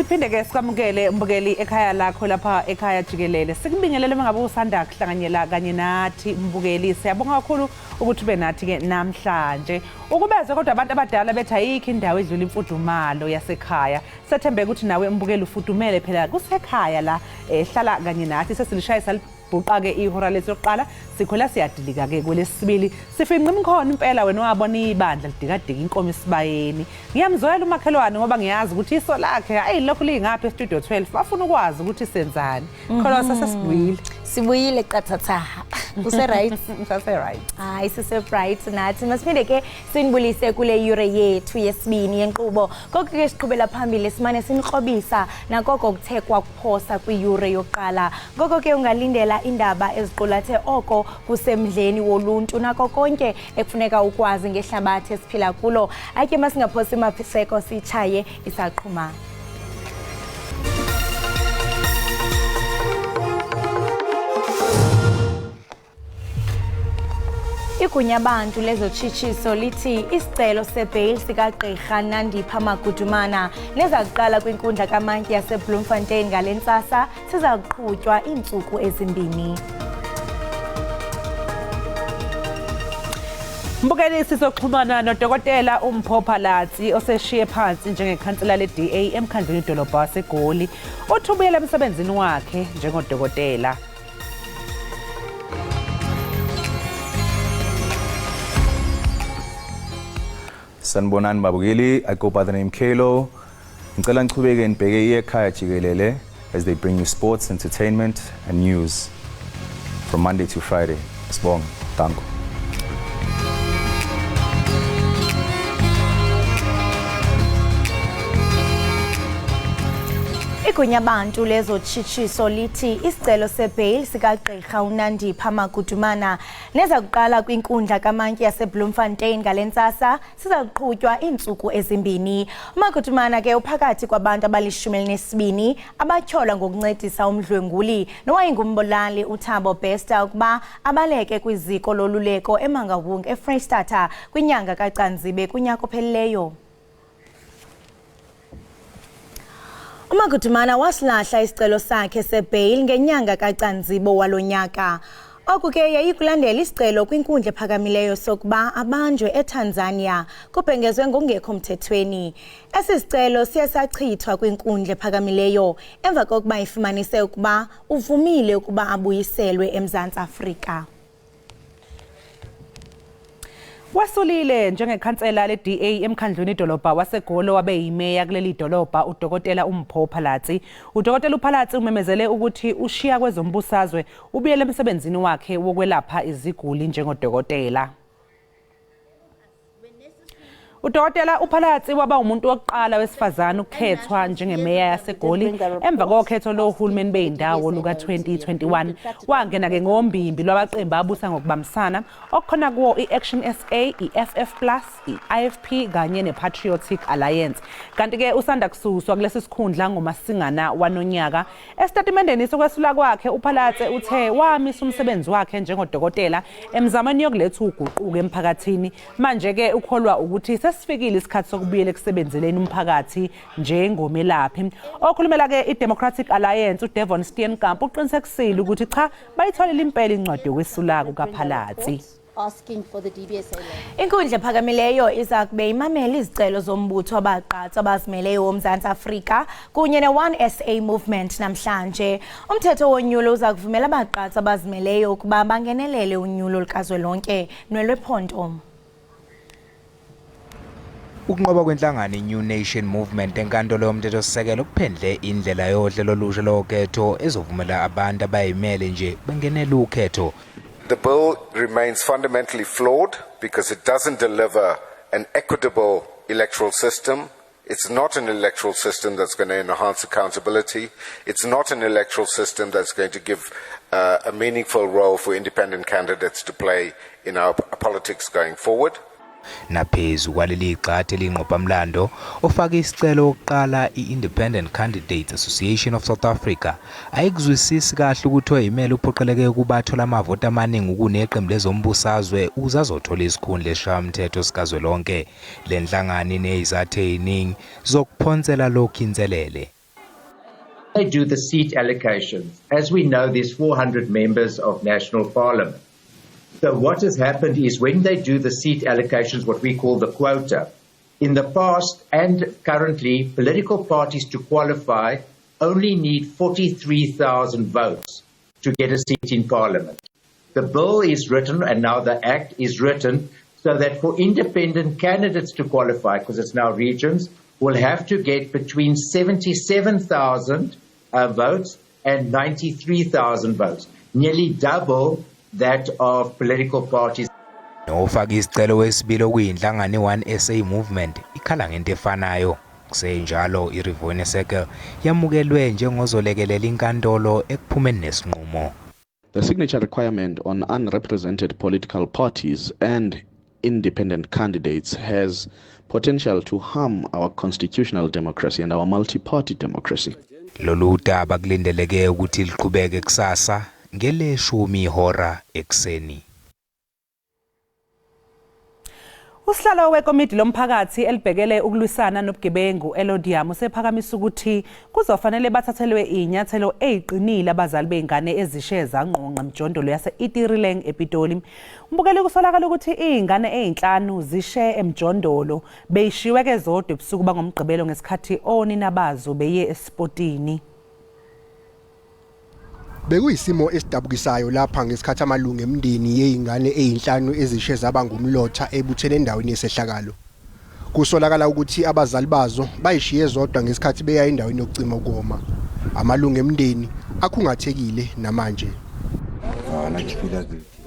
Siphinde ke sikamukele mbukeli ekhaya lakho lapha ekhaya Jikelele. Sikubingelele mangabe usanda kuhlanganyela kanye nathi mbukeli. Siyabonga kakhulu ukuthi ube nathi ke namhlanje. Ukubeza kodwa abantu abadala bethi ayikho indawo edlula imfudumalo yasekhaya. Sethembe ukuthi nawe mbukeli ufudumele phela kusekhaya la hlala kanye nathi sesilishayisa buqa-ke ihora lethu lokuqala sikhula siyadilika ke kwelesibili sifinqa imkhono impela wena wabona ibandla lidikadika inkomo isibayeni ngiyamzwela umakhelwane ngoba ngiyazi ukuthi iso lakhe hayi lokho lingaphi estudio 12 bafuna ukwazi ukuthi senzani khona sibuyile qathatha use right use right hayi sise bright nathi masiphinde ke sinibulise kule yure yethu yesibini yenqubo konke ke siqhubela phambili simane sinikrobisa nakoko kuthekwa kuphosa kwiyure yokuqala ngoko ke ungalindela indaba eziqulathe oko kusemdleni woluntu nako konke ekufuneka ukwazi ngehlabathi esiphila kulo ayike masingaphosi imaphiseko sichaye isaqhuma. Igunya abantu lezotshishiso lithi isicelo sebail sikagqirha Nandipha Magudumana nezakuqala kwinkundla kamantyi yaseBloemfontein ngalentsasa siza kuqhutywa iintsuku ezimbini. Mbukeli sizoxhumana nodokotela uMphopha Latsi oseshiye phansi njengekhansela le-DA emkhandlwini idolobha waseGoli othubuyela emsebenzini wakhe njengodokotela. Sanibonani babukeli, I go by the name Kelo. Ngicela ngichubeke nibheke Ekhaya Jikelele as they bring you sports, entertainment and news from Monday to Friday. Sibonga, danko. Igunya abantu lezotshishiso lithi isicelo sebail sikagqirha uNandipha Magudumana nezakuqala kwinkundla kamantyi yaseBloemfontein ngalentsasa siza kuqhutywa iintsuku ezimbini. Magudumana ke uphakathi kwabantu abali-12 abatyholwa ngokuncedisa umdlwenguli nowayingumbulali uThabo Bester ukuba abaleke kwiziko loluleko eMangaung eFreystata kwinyanga kaCanzibe kunyaka ophelileyo. Magudumana wasilahla isicelo sakhe sebail ngenyanga kaCanzibe walonyaka. Oku ke yayikulandela isicelo kwinkundla ephakamileyo sokuba abanjwe eTanzania kubhengezwe ngokungekho mthethweni. Esi sicelo siye sachithwa kwinkundla ephakamileyo emva kokuba ifumanise ukuba uvumile ukuba abuyiselwe eMzantsi Afrika. Wasulile njengekhansela le-DA emkhandlwini idolobha waseGoli wabe yimeya kuleli dolobha udokotela uMphopha Latsi. Udokotela uPhalatsi umemezele ukuthi ushiya kwezombusazwe ubuyele emsebenzini wakhe wokwelapha iziguli njengodokotela. Udokotela uPhalatsi waba umuntu wokuqala wesifazane ukukhethwa njengemeya yaseGoli emva kokhetho lohulumeni beyindawo luka 2021 wangena ke ngombimbi lwabaqembu abusa ngokubambisana okukhona kuwo iAction SA, iFF+, iIFP kanye nePatriotic Alliance. Kanti ke usanda kususwa kulesi sikhundla ngoMasingana wanonyaka. Estatementeni sokwesula kwakhe uPhalatsi uthe wamisa umsebenzi wakhe njengodokotela emzamweni yokuletha uguquko emphakathini. Manje ke ukholwa ukuthi sesifikile isikhathi sokubuyela ekusebenzeleni umphakathi njengomelaphi. Okhulumela ke iDemocratic Alliance uDevon Steenkamp uqinisekisile ukuthi cha bayitholile impela incwadi yokwesula kukaPhalatsi. Inkundla ephakamileyo iza kube imamela izicelo zombutho abaqatsi abazimeleyo woMzantsi Afrika kunye ne-One SA Movement namhlanje. Umthetho wonyulo uza kuvumela abaqatsi abazimeleyo ukuba bangenelele unyulo lukazwelonke nolwephondo. Ukunqoba kwenhlangano iNew Nation Movement enkantolo yomthethosisekelo kuphendle indlela yohlelo olusha lokhetho ezovumela abantu abayimele nje bengenele ukhetho. The bill remains fundamentally flawed because it doesn't deliver an equitable electoral system. It's not an electoral system that's going to enhance accountability. It's not an electoral system that's going to give a meaningful role for independent candidates to play in our politics going forward. Naphezu kwaleli qathe linqophamlando ofaka isicelo oqala iIndependent Candidates Association of South Africa ayikuzwisisi kahle ukuthi oyimele uphoqeleke ukuba athola amavoti amaningi kuneqembu lezombusazwe uzazothola isikhundla eshamthetho sikazwelonke. Le nhlangano inezathe eziningi zokuphonsela lokhu inselele. they do the seat allocations. As we know, there's 400 members of National Parliament. So what has happened is when they do the seat allocations, what we call the quota, in the past and currently, political parties to qualify only need 43,000 votes to get a seat in Parliament. The bill is written, and now the Act is written, so that for independent candidates to qualify, because it's now regions, will have to get between 77,000 votes and 93,000 votes, nearly double that of political parties. Ofaka isicelo wesibili okuyinhlangano i-One SA Movement ikhala ngento efanayo. Kusenjalo iRivonia Circle yamukelwe njengozolekelela inkantolo ekuphumeni nesinqumo. The signature requirement on unrepresented political parties and independent candidates has potential to harm our constitutional democracy and our multi-party democracy. Lolu daba kulindeleke ukuthi liqhubeke kusasa ngeleshumi ihora ekseni. Usihlalo wekomidi lomphakathi elibhekele ukulwisana nobugebengu eLodium usephakamisa ukuthi kuzofanele bathathelwe inyathelo eziqinile abazali beingane ezishe zangqonqa emjondolo yase-Itirileng ePitoli. Umbukeli kusolakala ukuthi izingane ezinhlanu zishe emjondolo beyishiwe ke zodwa ebusuku bangomgqibelo ngesikhathi onina bazo beye esportini. Bekuyisimo esidabukisayo lapha ngesikhathi amalungu emndeni yezingane ezinhlanu ezishe zaba ngumlotha ebuthene endaweni yesehlakalo. Kusolakala ukuthi abazali bazo bayishiye zodwa ngesikhathi beya endaweni yokucima ukoma. Amalungu emndeni akhungathekile namanje.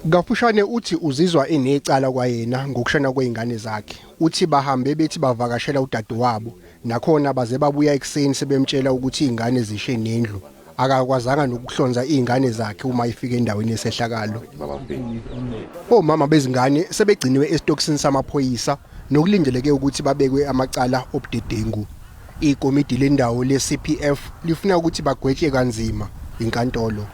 Gafushane uthi uzizwa enecala kwayena ngokushana kwezingane zakhe. Uthi bahambe bethi bavakashela udadewabo nakhona baze babuya ekseni sebemtshela ukuthi izingane zishe nendlu. Akakwazanga nokuhlonza izingane zakhe uma ifika endaweni yesehlakalo. Omama bezingane sebegciniwe esitokisini samaphoyisa nokulindeleke ukuthi babekwe amacala obudedengu. Ikomiti lendawo leCPF lifuna ukuthi bagwetshe kanzima inkantolo.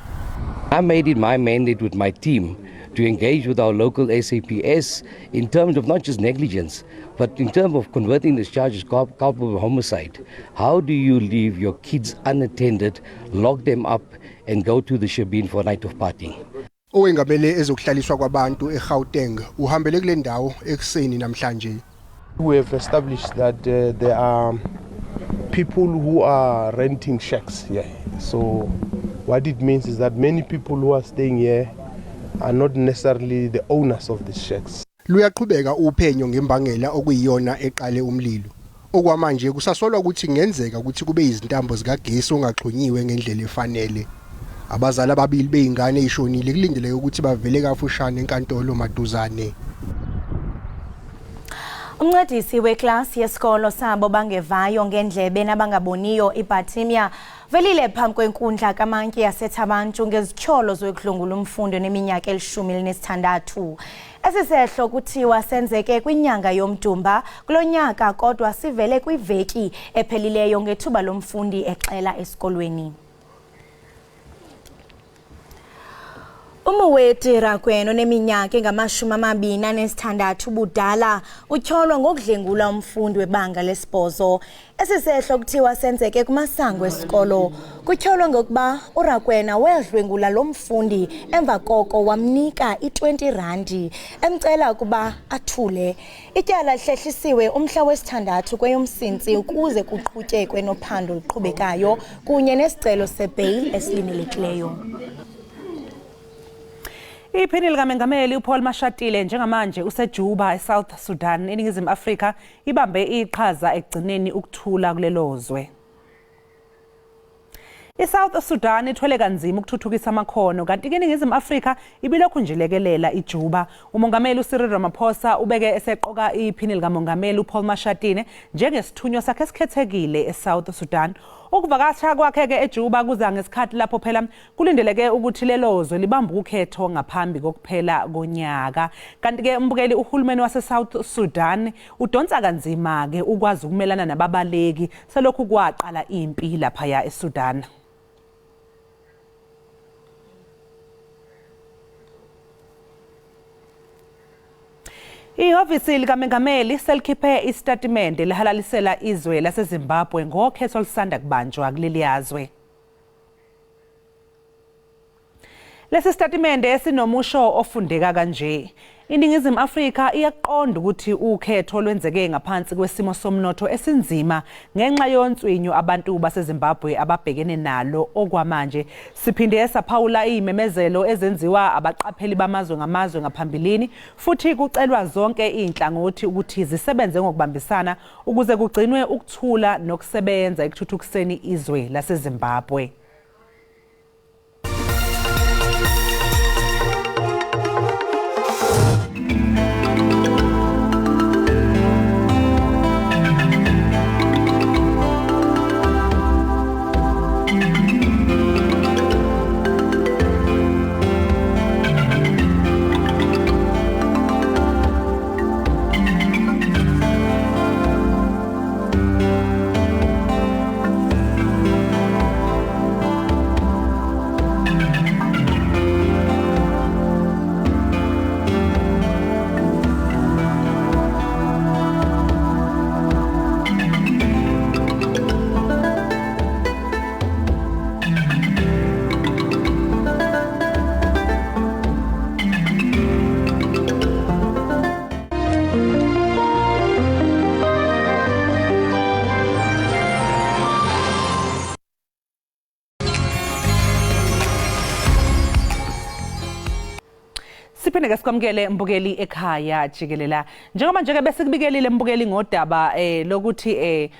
I made it my mandate with my team to engage with our local SAPS in terms of not just negligence, but in terms of converting this charge as culpable homicide. How do you leave your kids unattended, lock them up, and go to the shebeen for a night of partying? Owengamele ezokuhlaliswa kwabantu eGauteng uhambele kule ndawo ekseni namhlanje. We have established that there are people who are renting shacks here. So what it means is that many people who are staying here are not necessarily the owners of these shacks. Luyaqhubeka uphenyo ngembangela okuyiyona eqale umlilo. Okwamanje kusasolwa ukuthi ngenzeka ukuthi kube izintambo zikagesi ongaxhunyiwe ngendlela efanele. Abazali ababili beingane ishonile kulindeleke ukuthi bavele kafushane enkantolo maduzane. Umncedisi weklasi yesikolo sabo bangevayo ngendlebe nabangaboniyo iBatimia velile phambi kwenkundla kaMantyi yaseThabantu ngezityholo zokudlwengula umfundo neminyaka 16. Esisehlo kuthiwa senzeke kwinyanga yoMdumba kulonyaka kodwa sivele kwiveki ephelileyo ngethuba lomfundi exela esikolweni. Umuweti Rakwena oneminyaka engama-26 budala utyholwa ngokudlwengula umfundi webanga lesibhozo. Esisehlo kuthiwa senzeke kumasango esikolo. Kutyholwa ngokuba uRakwena wedlwengula lo mfundi emva koko wamnika i-R20 emcela ukuba athule. Ityala lihlehlisiwe umhla wesi-6 kweyoMsintsi ukuze kuqhutyekwe nophando luqhubekayo kunye nesicelo sebail esilindelekileyo. Iphini likaMengameli uPaul Mashatile njengamanje useJuba eSouth Sudan eNingizimu Afrika ibambe iqhaza ekugcineni ukuthula kulelozwe. iSouth Sudan ithwele kanzima ukuthuthukisa amakhono kanti ke eNingizimu Afrika ibilokhu nje lekelela iJuba. Umongameli uCyril Ramaphosa ubeke eseqoka iphini likaMongameli uPaul Mashatile njengesithunywa sakhe esikhethekile eSouth Sudan. Ukuvakasha kwakhe ke eJuba kuza ngesikhathi lapho phela kulindeleke ukuthi lelozwe libambe ukhetho ngaphambi kokuphela konyaka. Kanti ke umbukeli uhulumeni waseSouth Sudan udonsa kanzima ke ukwazi ukumelana nababaleki selokhu kwaqala impi lapha ya eSudan. Ihhovisi likaMengameli selikhiphe isitatimende lihalalisela izwe laseZimbabwe ngokhetho olusanda kubanjwa kuleli yazwe. Lesi statimende esinomusho ofundeka kanje. INingizimu Afrika iyaqonda ukuthi ukhetho lwenzeke ngaphansi kwesimo somnotho esinzima ngenxa yonswinyo abantu baseZimbabwe ababhekene nalo okwamanje. Siphinde saphawula imemezelo ezenziwa abaqapheli bamazwe ngamazwe ngaphambilini futhi kucelwa zonke inhlangothi ukuthi zisebenze ngokubambisana ukuze kugcinwe ukuthula nokusebenza ekuthuthukiseni izwe laseZimbabwe. Siphinde sikwamukele mbukeli Ekhaya Jikelele. Njengoba nje bese kubikelile mbukeli ngodaba lokuthi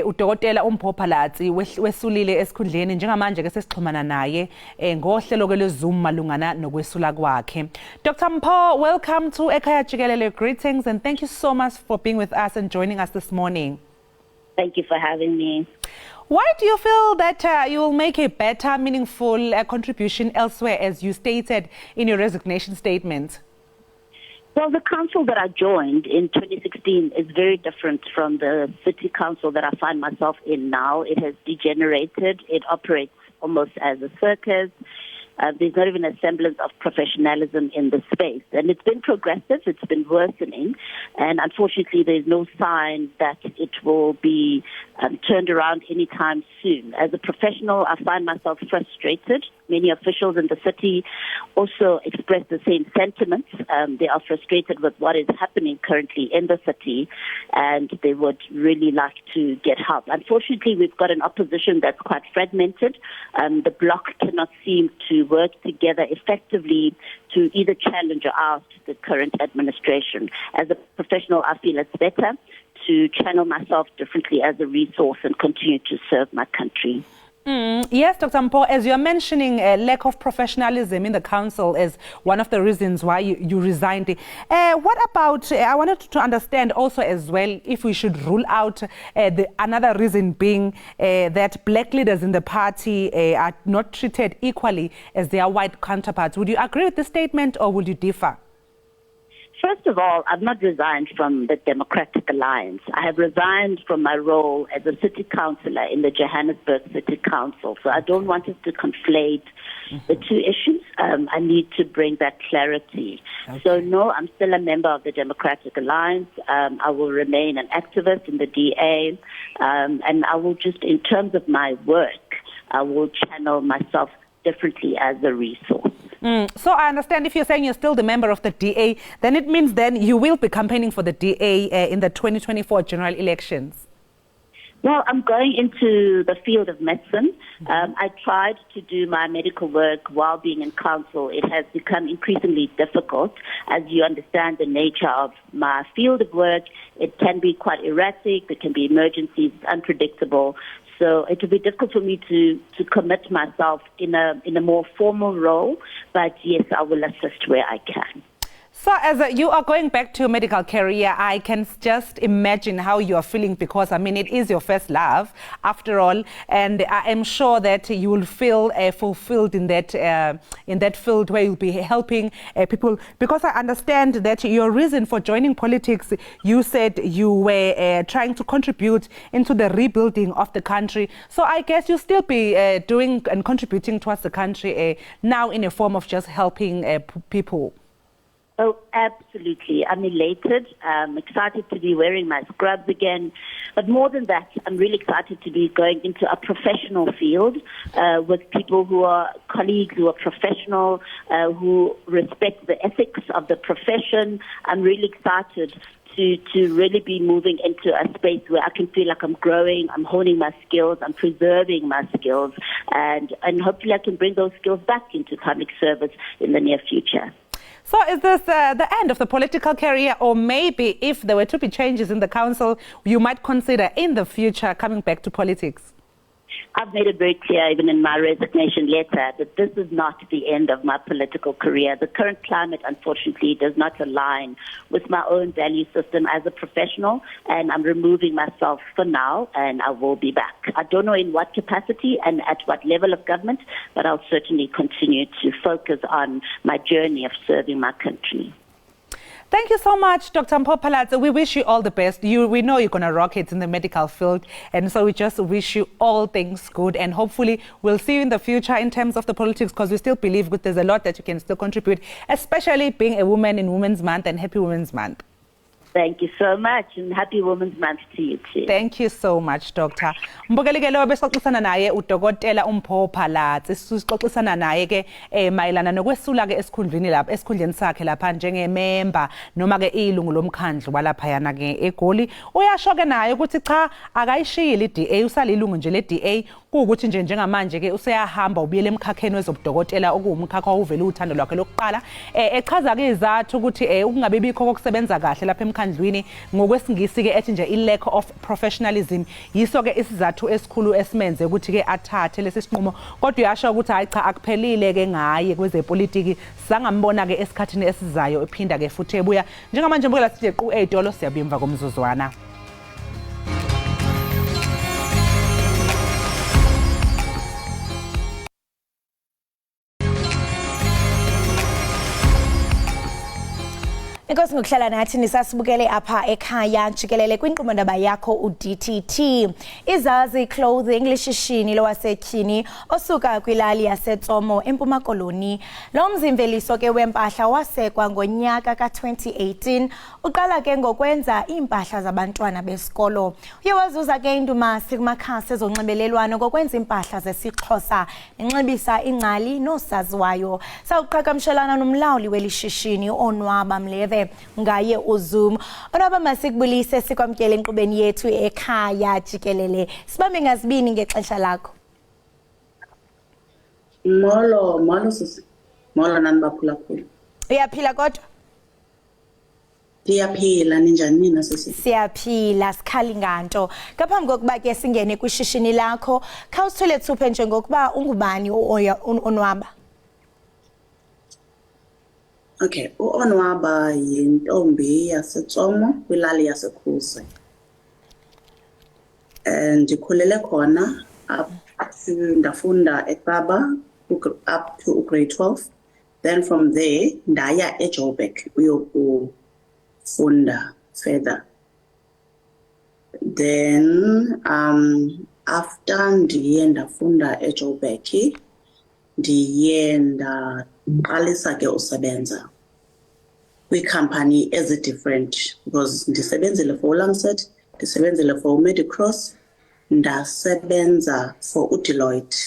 udokotela uMphophalatsi wesulile esikhundleni njengamanje ke sesixhumana naye ngohlelo lweZoom malungana nokwesula kwakhe. Dr. Mpho, welcome to Ekhaya Jikelele. Greetings and thank you so much for being with us and joining us this morning. Thank you for having me. Why do you feel that you will make a better, meaningful contribution elsewhere, as you stated in your resignation statement? Well, the council that I joined in 2016 is very different from the city council that I find myself in now. It has degenerated. It operates almost as a circus. There's not even a semblance of professionalism in the space. And it's been progressive, it's been worsening, and unfortunately there's no sign that it will be turned around anytime soon. As a professional, I find myself frustrated. Many officials in the city also express the same sentiments. They are frustrated with what is happening currently in the city, and they would really like to get help. Unfortunately, we've got an opposition that's quite fragmented. The bloc cannot seem to work together effectively to either challenge or oust the current administration. As a professional, I feel it's better to channel myself differently as a resource and continue to serve my country. Yes, Dr. Mpho, as you're mentioning, lack of professionalism in the council is one of the reasons why you resigned. What about, I wanted to understand also as well, if we should rule out another reason being that black leaders in the party are not treated equally as their white counterparts. Would you agree with this statement or would you differ? First of all, I've not resigned from the Democratic Alliance. I have resigned from my role as a city councillor in the Johannesburg City Council. So I don't want us to conflate the two issues. I need to bring that clarity. Okay. So no, I'm still a member of the Democratic Alliance. I will remain an activist in the DA. And I will just, in terms of my work, I will channel myself differently as a resource. So I understand if you're saying you're still the member of the DA, then it means then you will be campaigning for the DA in the 2024 general elections. Well, I'm going into the field of medicine. I tried to do my medical work while being in council. It has become increasingly difficult. As you understand the nature of my field of work, it can be quite erratic, there can be emergencies, unpredictable. So it will be difficult for me to commit myself in a more formal role, but yes, I will assist where I can. So as you are going back to your medical career, I can just imagine how you are feeling because, I mean, it is your first love after all. And I am sure that you will feel fulfilled in that field where you'll be helping people. Because I understand that your reason for joining politics, you said you were trying to contribute into the rebuilding of the country. So I guess you'll still be doing and contributing towards the country now in a form of just helping people. Oh, absolutely. I'm elated. I'm excited to be wearing my scrubs again. But more than that, I'm really excited to be going into a professional field with people who are colleagues, who are professional, who respect the ethics of the profession. I'm really excited to really be moving into a space where I can feel like I'm growing, I'm honing my skills, I'm preserving my skills, and hopefully I can bring those skills back into public service in the near future. So is this the end of the political career, or maybe if there were to be changes in the council, you might consider in the future coming back to politics? I've made it very clear, even in my resignation letter, that this is not the end of my political career. The current climate, unfortunately, does not align with my own value system as a professional, and I'm removing myself for now, and I will be back. I don't know in what capacity and at what level of government, but I'll certainly continue to focus on my journey of serving my country. Thank you so much, Dr. Mpho Phalatse. We wish you all the best. We know you're going to rock it in the medical field, and so we just wish you all things good, and hopefully we'll see you in the future in terms of the politics, because we still believe that there's a lot that you can still contribute, especially being a woman in Women's Month, and Happy Women's Month. Thank you so much, and Happy Women's Month to you too. Thank you so much, Doctor. Mbukeli ke lo besixoxisana naye uDokotela Mpho Phalatse. Sixoxisana naye ke mayelana nokwesula ke esikhundleni lapha esikhundleni sakhe lapha njengemember noma ke ilungu lomkhandlu walapha yana ke eGoli. Uyasho ke naye ukuthi cha akayishiyile iDA, usalilungu nje leDA, kuukuthi nje njengamanje ke useyahamba ubuyele emkhakheni wezobudokotela okuwumkhakha owuvela uthando lwakhe lokuqala. Echaza ke izathu ukuthi ukungabe bikho kokusebenza kahle lapha emkhandlwini ngokwesingisi ke ethi nje i-lack of professionalism yiso ke isizathu esikhulu esimenze ukuthi ke athathe lesi sinqumo, kodwa uyasho ukuthi hayi cha akuphelile ke ngaye kwezepolitiki, sangambona ke esikhathini esizayo ephinda ke futhi ebuya njengamanje mbukela sithi qhu eyitolo siyabuya emva komzuzwana. Inkosi ngokuhlala nathi nisasibukele apha ekhaya Jikelele kwinkqubo-ndaba yakho uDTT. Izazi Clothing lishishini lowasetyhini osuka kwilali yaseTsomo eMpuma Koloni. Lo mzimveliso ke wempahla wasekwa ngonyaka ka-2018. Uqala ke ngokwenza iimpahla zabantwana besikolo. Uye wazuza ke indumasi kumakhasi ezonxibelelwano ngokwenza iimpahla zesiXhosa nenxibisa ingcali noosaziwayo. Sawuqhagamshelana nomlawuli weli shishini onwaba Mleve ngaye uZoom. Onwaba masikubulise sikwamkele enkqubeni yethu ekhaya Jikelele. Sibambe ngazibini ngexesha lakho. Molo sisi. Molo nani baphulaphula. Uyaphila kodwa? Ndiyaphila, ninjani nina sisi? Siyaphila, sikhali nganto. Ngaphambi kokuba ke singene kwishishini lakho, khawusithole thuphe njengokuba ungubani onwaba. Okay, uOnwaba yintombi yaseTsomo kwilali yaseKhuse. Ndikhulele khona ndafunda eKapa up to grade 12. Then from there ndaya eJoburg uyokufunda further. Then after ndiye ndafunda eJoburg ndiye ndaqalisa ke usebenza kwi-company ezi-different, because ndisebenzile for uLancet, ndisebenzile for uMedicross, ndasebenza for uDeloitte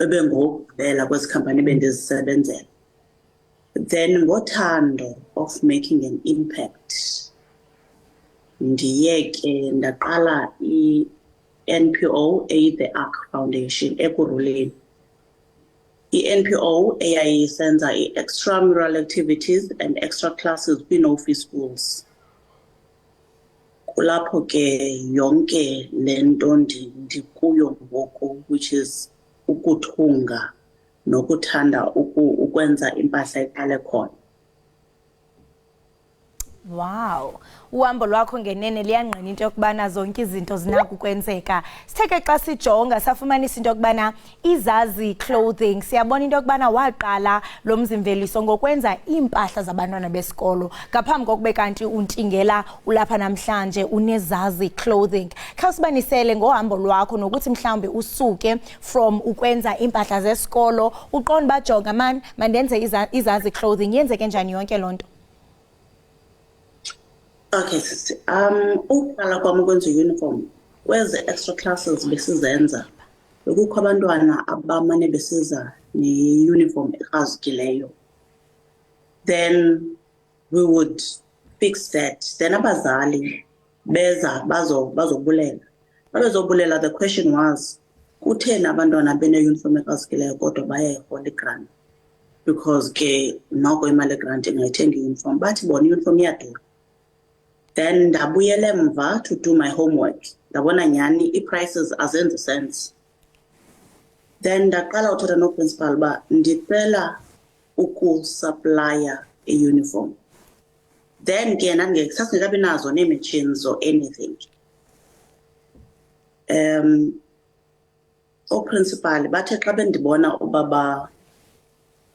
ebengokuvela kwezi company bendizisebenzela. Then ngothando of making an impact ndiye ke ndaqala i-NPO The Ark Foundation eKuruleni. I-NPO eyayisenza i-extramural activities and extra classes kwii-no-fee schools. Kulapho ke yonke lento ndikuyo ngoku, which is ukuthunga nokuthanda ukwenza impahla iqale khona. Wow. Uhambo lwakho ngenene liyangqina into yokubana zonke izinto zinako ukwenzeka. Sitheke xa sijonga safumanisa into yokubana izazi clothing siyabona into yokubana waqala lo mzimveliso ngokwenza iimpahla zabantwana besikolo. Ngaphambi kokube kanti untingela ulapha namhlanje unezazi clothing. Khawusibanisele ngohambo lwakho nokuthi mhlawumbe usuke from ukwenza impahla zesikolo uqonda bajonga mandenze izazi clothing yenzeke njani yonke lonto. Okay, uqala kwami ukwenza uniform kweze extra classes besizenza bekukho abantwana abamane besiza ne-uniform ekrazukileyo. Then we would fix that. Then abazali beza bazobulela. Babezobulela, the question was, kutheni abantwana bene-uniform ekrazukileyo kodwa baya ehola igrant? Because ke noko imali egrant ingayithenga i-uniform, bathi bona i-uniform iyadura. Then ndabuyela emva to do my homework. Ndabona nyani i-prices azenzi sense. Then ndaqala uthetha no-principal uba ndicela ukusuplya i-uniform. Then ke sasingekabi nazo nee-machines or anything. O-principal bathe xa bendibona uba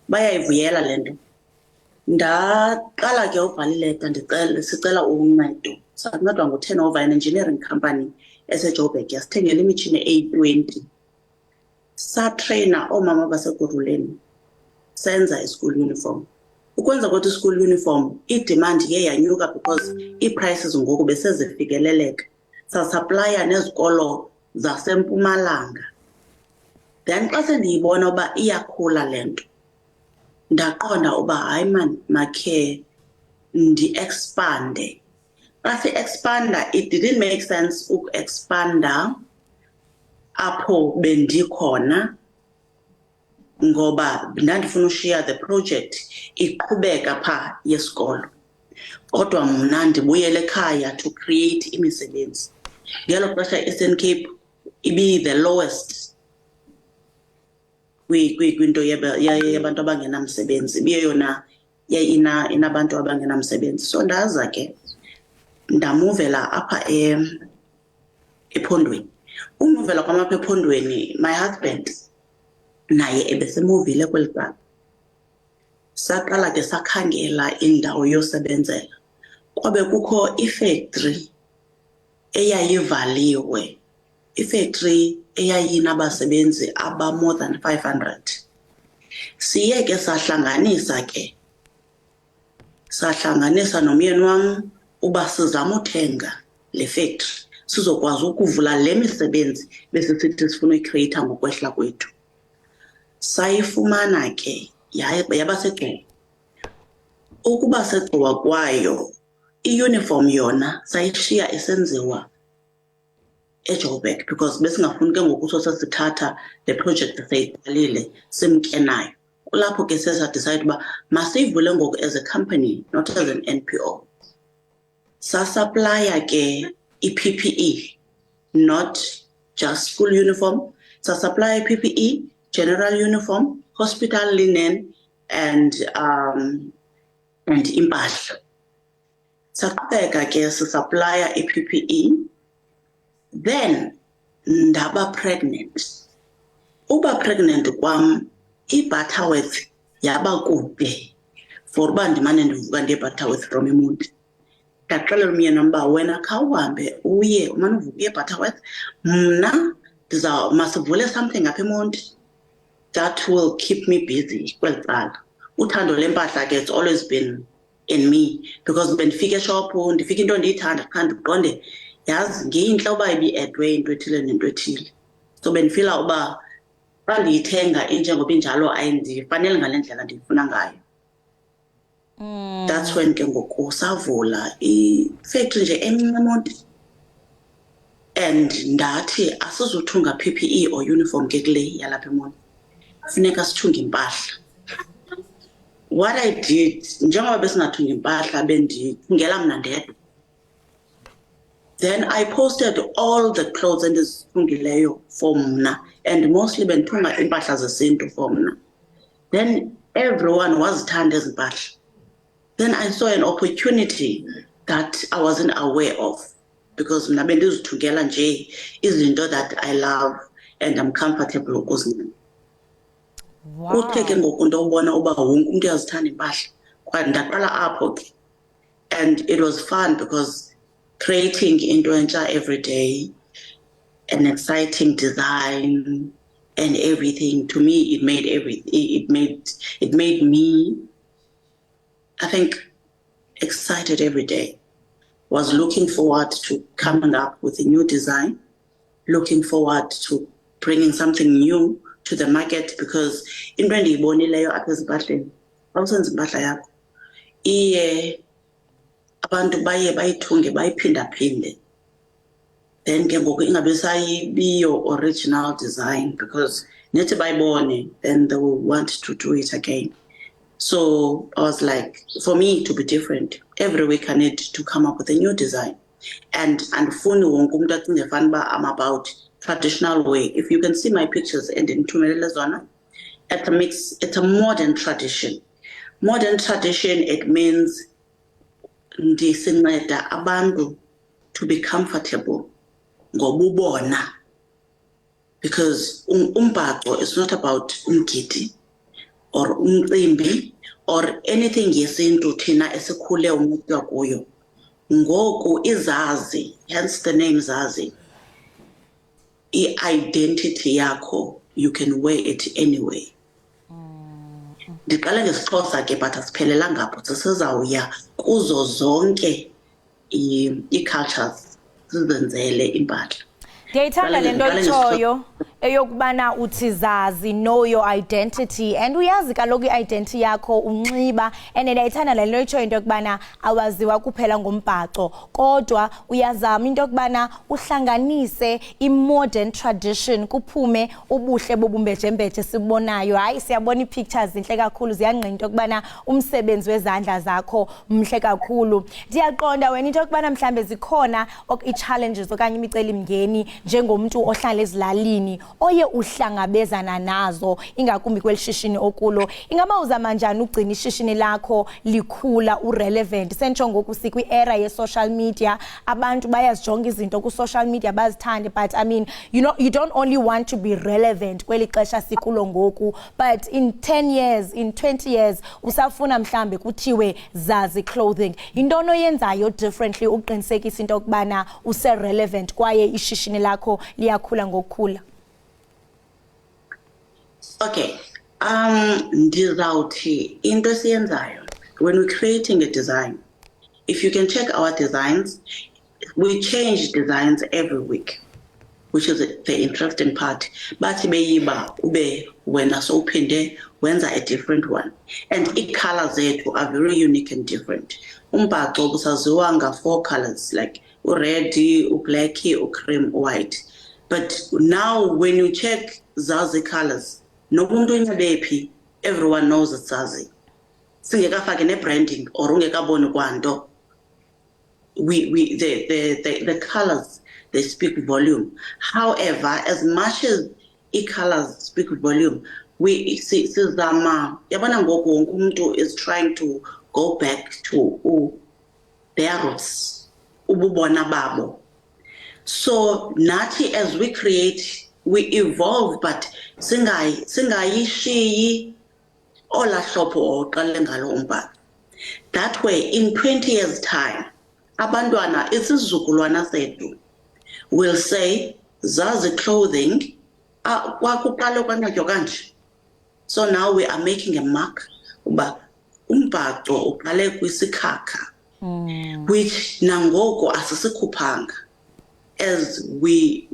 bayayivuyela le nto. Ndaqala ke ubhala ileta sicela uncedo. Sancedwa ngo-turnover an engineering company eseJoburg yasithengela imitshini eyi-20. Satraina oomama baseGoruleni senza i-school uniform. Ukwenza kwethu i-school uniform i-demand iye yanyuka because ii-prices ngoku besezifikeleleka. Sasuplya nezikolo zaseMpumalanga. Then xa sendiyibona uba iyakhula le nto ndaqonda uba hayi man makhe ndi-expande. Xa si-expanda, it didn't make sense uku-expanda apho bendikhona ngoba ndandifuna ushiya the project iqhubeka phaa yesikolo. Kodwa mna ndibuyele ekhaya to create imisebenzi. Ngelo xesha i-Eastern Cape ibi-the lowest kwinto yabantu abangenamsebenzi, ibiyeyona inabantu abangenamsebenzi. So ndaza ke ndamuvela apha ephondweni. Umuvela kwam apha ephondweni, my husband naye ebesemuvile kweli cala. Saqala ke sakhangela indawo yosebenzela. Kwabe kukho ifactory eyayivaliwe, ifactory eyayinabasebenzi aba more than 500. Siye ke sahlanganisa nomyeni wam uba sizama uthenga le factory sizokwazi ukuvula le misebenzi besisithi sifuna uyicreata ngokwehla kwethu. Sayifumana ke yaba segcuwa. Ukuba segcuwa kwayo i-uniform yona sayishiya isenziwa eJoburg because besingafuni ke ngoku sesithatha le project seyiqalile simke nayo. Kulapho ke sesadecide uba masiyivule ngoku as a company, not as an NPO. Sasuplya ke i-PPE, not just school uniform. Sasuplya i-PPE, general uniform, hospital linen, and impahla. Saqhubeka ke sisuplya i-PPE. Then ndaba pregnant. Uba pregnant kwam iButterworth yaba kude for uba ndimane ndivuka ngeButterworth from eMonti. Ndaqalela umyeni wam uba wena khawuhambe uye umane uvuka eButterworth, mna masivule something apha eMonti that will keep me busy kweli cala. Uthando lempahla ke it's always been in me because bendifika eshophu ndifika into ndiyithanda qha ndiqonde yazi ngeyintle uba ibi-edwe into ethile nento ethile. So bendifila uba xa ndiyithenga injengoba injalo ayindifanele ngale ndlela ndiyifuna ngayo. That's when ke ngoku savula ifactory nje eMonti and ndathi asizuthunga PPE or uniform ke kule yalapha eMonti, funeka sithunge impahla. What I did, njengoba besingathunga impahla bendithungela mna ndedwa. Then I posted all the clothes endizithungileyo for mna and mostly bendithunga impahla zesintu for mna. Then everyone wazithanda ezi mpahla. then I saw an opportunity that I wasn't aware of, because mna bendizithungela nje izinto that I love and I'm comfortable ukuzina. Uthe ke ngoku into ubona uba wonke umuntu uyazithanda impahla, kwaye ndaqala apho ke. And it was fun because creating into entsha every day, an exciting design and everything, to me it made me, I think, excited every day. Was looking forward to coming up with a new design, looking forward to bringing something new to the market, because into endiyibonileyo apha ezimpahleni, awusenza impahla yakho iye abantu baye bayithunge bayiphindaphinde, then ke ngoku ingabe sayibiyo original design, because nethi bayibone then they will want to do it again. So I was like, for me to be different, every week I need to come up with a new design. And funi wonke umuntu acinge fanuba I'm about traditional way. If you can see my pictures and in zona, it's a modern tradition. Modern tradition, it means ndisinceda abantu to be comfortable ngobubona, because umbhaco is not about umgidi or umcimbi or anything yesintu thina esikhule umutywa kuyo. Ngoku izazi, hence the name Zazi, i-identity yakho, you can wear it anyway. Ndiqale ngesixhosa ke but asiphelelanga apho, sisizawuya kuzo zonke i-cultures sizenzele impahla. Ndiyayithanda le nto itshoyo eyokubana uthi zazi, know your identity, and uyazi kaloku i-identity yakho unxiba, and ndiyayithanda le nto itshoyo into yokubana awaziwa kuphela ngombhaco, kodwa uyazama into yokubana uhlanganise i-modern tradition kuphume ubuhle bobumbejembeje sibubonayo. Hayi, siyabona ii-pictures zintle kakhulu, ziyangqina into yokubana umsebenzi wezandla zakho mhle kakhulu. Ndiyaqonda wena into yokubana mhlambe zikhona ii-challenges okanye imicelimngeni njengomntu ohlala ezilalini oye uhlangabezana nazo, ingakumbi kweli shishini okulo. Ingaba uzama njani ugcina ishishini lakho likhula, urelevant? Sentsho ngoku sikwi-era ye-social media, abantu bayazijonga izinto ku-social media bazithande, but I mean, you don't only want to be relevant kweli xesha sikulo ngoku, but in 10 years, in 20 years, usafuna mhlambe kuthiwe Zazi clothing. Yintoni oyenzayo differently uqinisekisa into yokubana use-relevant kwaye ishishini lakho liyakhula ngokukhula? Okay, ndizawuthi into esiyenzayo when we're creating a design, if you can check our designs, we change designs every week, which is the interesting part. Bathi beyiba ube wena sowuphinde wenza a different one, and i-colors zethu are very unique and different. Umbhaco busaziwa nga-4 colors, like red, black, cream, white. But now when you check Zazi colors, nomuntu unyabephi, everyone knows it's Zazi. Singekafake ne-branding or ungekaboni kwanto, the colors, they speak volume. However, as much as i-colors speak volume, we sizama, yabona ngoku wonke umuntu is trying to go back to their roots, ububona babo. So nathi as we create, we evolve, but singayishiyi ola hlobo oqale ngalo umbhaco. That way, in 20 years' time, abantwana, isizukulwana sethu, will say, Zazi clothing, kwakuqala kwanyatywa kanje. So now we are making a mark, uba umbhaco uqale kwisikhakha, which nangoku asisikhuphanga, as we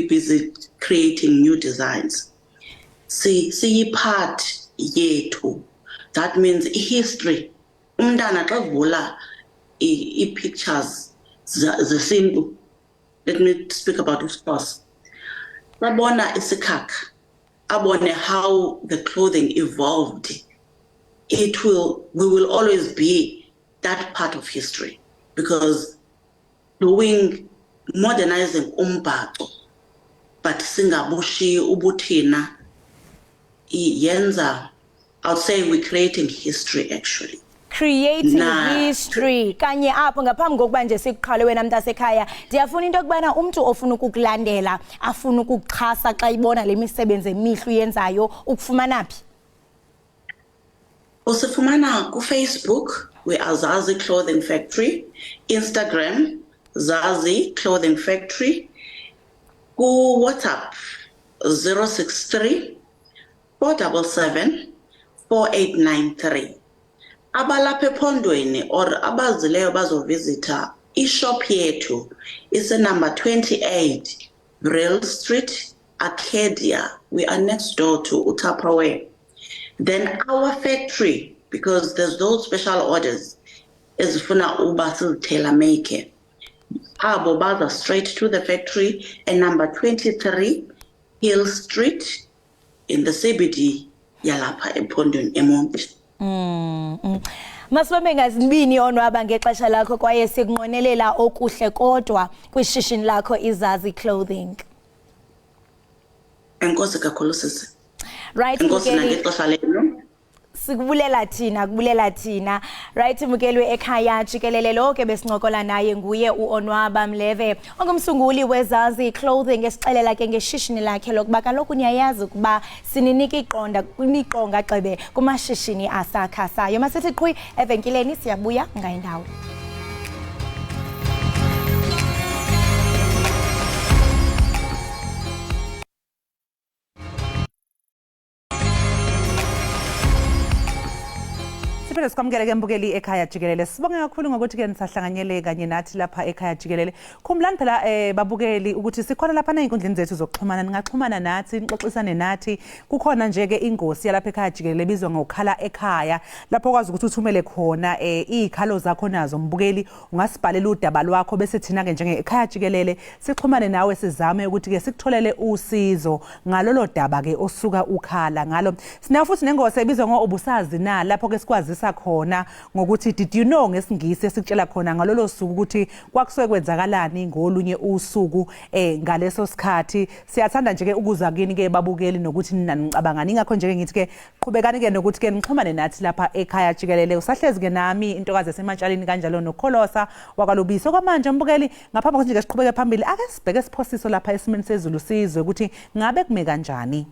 busy creating new designs. See part yethu. That means history. Umntana xa kuvula i-pictures zesintu. Let me speak about uSiphosa. Babona isikhakha, abone how the clothing evolved. We will always be that part of history, because modernizing umbhaco, but singabushi ubuthina yenza, I'll say we're creating history actually. creating history kanye apho ngaphambi kokuba nje sikuqhale wena mntasekhaya ndiyafuna into yokubana umuntu ofuna ukukulandela afuna ukukuxhasa xa ibona le misebenzi emihle uyenzayo ukufumana phi? Usifumana ku Facebook we are Zazi Clothing Factory, Instagram Zazi Clothing Factory, ku WhatsApp 063 477 4893. Abalapha ephondweni or abazileyo bazovisita ishop yethu ise number 28 Brill Street, Arcadia. We are next door to Utapaway. Then our factory, because there's those special orders, is funa uba tailor make. Abo baza straight to the factory and number 23 Hill Street in the CBD yalapha ephondweni eMonti. Masibambe ngazibini onwaba ngexesha lakho kwaye sikunqonelela okuhle kodwa kwishishini lakho iZazi Clothing. Enkosi kakhulu sisi. Right, enkosi nangexesha lenu. Sikubulela thina. Right, Mukeli Ekhaya Jikelele lo ke besincokola naye nguye uOnwaba Mleve ongumsunguli weZazi Clothing esixelela ke ngeshishini lakhe lokuba kaloku niyayazi ukuba sininika iqonga gxebe kumashishini asakhasayo. Masithi qhwi evenkileni siyabuya ngayindawo. Siphinde sikwamukele ke mbukeli Ekhaya Jikelele. Sibonge kakhulu ngokuthi ke nisahlanganyele kanye nathi lapha Ekhaya Jikelele. Khumbulani phela babukeli ukuthi sikhona lapha ezinkundleni zethu zokuxhumana, ningaxhumana nathi, nixoxisane nathi. Kukhona nje ke ingosi yalapha Ekhaya Jikelele ebizwa ngokhala ekhaya. Lapho kwazi ukuthi uthumele khona izikhalo zakho nazo mbukeli, ungasibhalela udaba lwakho bese thina ke njenge Ekhaya Jikelele sixhumane nawe sizame ukuthi ke sikutholele usizo ngalolo daba ke osuka ukhala ngalo. Sinayo futhi nengosi ebizwa ngobusazi na lapho ke sikwazisa khona ngokuthi did you know ngesingisi esikutshela khona ngalolo suku ukuthi kwakusuke kwenzakalani ngolunye usuku ngaleso sikhathi. Siyathanda nje ke ukuza kini ke babukeli nokuthi ninicabangani. Ingakho nje ke ngithi ke qhubekani ke nokuthi ke nixhumane nathi lapha Ekhaya Jikelele. Usahlezi ke nami intokazi esematshaleni kanjalo noKholosa wakwaLubisi. Okwamanje mbukeli ngaphambi kokuthi ke siqhubeke phambili ake sibheke isiphosiso lapha esimeni sezulu sizwe ukuthi ngabe kume kanjani.